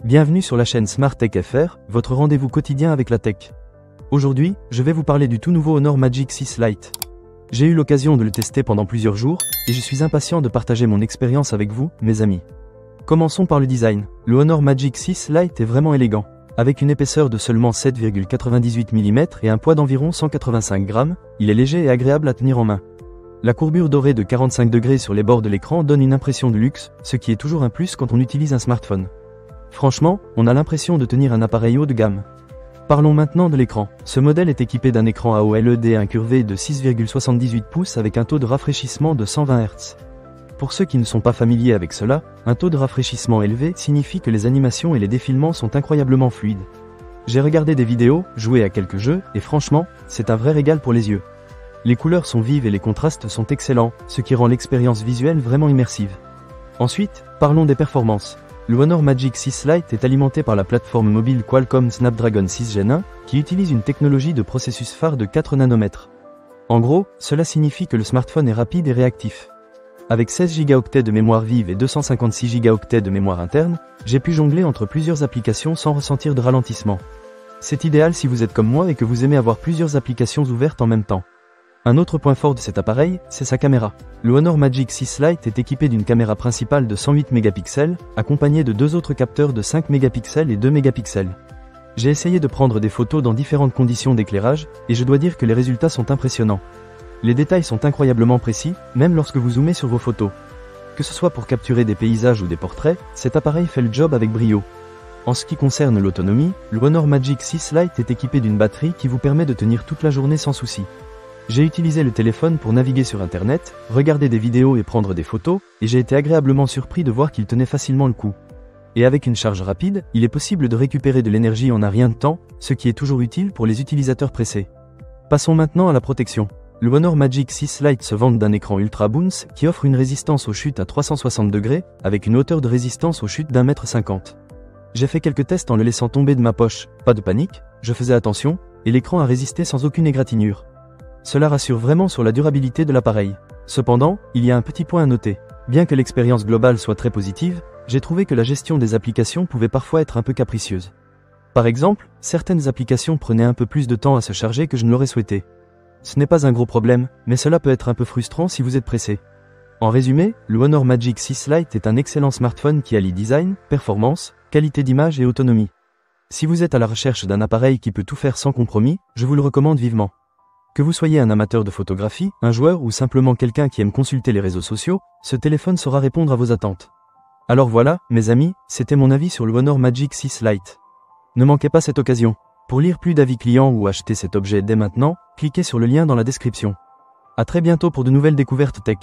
Bienvenue sur la chaîne Smart Tech FR, votre rendez-vous quotidien avec la tech. Aujourd'hui, je vais vous parler du tout nouveau Honor Magic 6 Lite. J'ai eu l'occasion de le tester pendant plusieurs jours, et je suis impatient de partager mon expérience avec vous, mes amis. Commençons par le design. Le Honor Magic 6 Lite est vraiment élégant. Avec une épaisseur de seulement 7,98 mm et un poids d'environ 185 grammes, il est léger et agréable à tenir en main. La courbure dorée de 45 degrés sur les bords de l'écran donne une impression de luxe, ce qui est toujours un plus quand on utilise un smartphone. Franchement, on a l'impression de tenir un appareil haut de gamme. Parlons maintenant de l'écran. Ce modèle est équipé d'un écran AOLED incurvé de 6,78 pouces avec un taux de rafraîchissement de 120 Hz. Pour ceux qui ne sont pas familiers avec cela, un taux de rafraîchissement élevé signifie que les animations et les défilements sont incroyablement fluides. J'ai regardé des vidéos, joué à quelques jeux, et franchement, c'est un vrai régal pour les yeux. Les couleurs sont vives et les contrastes sont excellents, ce qui rend l'expérience visuelle vraiment immersive. Ensuite, parlons des performances. Le Honor Magic 6 Lite est alimenté par la plateforme mobile Qualcomm Snapdragon 6 Gen 1, qui utilise une technologie de processus phare de 4 nanomètres. En gros, cela signifie que le smartphone est rapide et réactif. Avec 16 Go de mémoire vive et 256 Go de mémoire interne, j'ai pu jongler entre plusieurs applications sans ressentir de ralentissement. C'est idéal si vous êtes comme moi et que vous aimez avoir plusieurs applications ouvertes en même temps. Un autre point fort de cet appareil, c'est sa caméra. Le Honor Magic 6 Lite est équipé d'une caméra principale de 108 mégapixels, accompagnée de deux autres capteurs de 5 mégapixels et 2 mégapixels. J'ai essayé de prendre des photos dans différentes conditions d'éclairage, et je dois dire que les résultats sont impressionnants. Les détails sont incroyablement précis, même lorsque vous zoomez sur vos photos. Que ce soit pour capturer des paysages ou des portraits, cet appareil fait le job avec brio. En ce qui concerne l'autonomie, le Honor Magic 6 Lite est équipé d'une batterie qui vous permet de tenir toute la journée sans souci. J'ai utilisé le téléphone pour naviguer sur internet, regarder des vidéos et prendre des photos, et j'ai été agréablement surpris de voir qu'il tenait facilement le coup. Et avec une charge rapide, il est possible de récupérer de l'énergie en un rien de temps, ce qui est toujours utile pour les utilisateurs pressés. Passons maintenant à la protection. Le Honor Magic 6 Lite se vante d'un écran Ultra Bounce qui offre une résistance aux chutes à 360 degrés, avec une hauteur de résistance aux chutes d'1,50 m. J'ai fait quelques tests en le laissant tomber de ma poche, pas de panique, je faisais attention, et l'écran a résisté sans aucune égratignure. Cela rassure vraiment sur la durabilité de l'appareil. Cependant, il y a un petit point à noter. Bien que l'expérience globale soit très positive, j'ai trouvé que la gestion des applications pouvait parfois être un peu capricieuse. Par exemple, certaines applications prenaient un peu plus de temps à se charger que je ne l'aurais souhaité. Ce n'est pas un gros problème, mais cela peut être un peu frustrant si vous êtes pressé. En résumé, le Honor Magic 6 Lite est un excellent smartphone qui allie design, performance, qualité d'image et autonomie. Si vous êtes à la recherche d'un appareil qui peut tout faire sans compromis, je vous le recommande vivement. Que vous soyez un amateur de photographie, un joueur ou simplement quelqu'un qui aime consulter les réseaux sociaux, ce téléphone saura répondre à vos attentes. Alors voilà, mes amis, c'était mon avis sur le Honor Magic 6 Lite. Ne manquez pas cette occasion. Pour lire plus d'avis clients ou acheter cet objet dès maintenant, cliquez sur le lien dans la description. À très bientôt pour de nouvelles découvertes tech.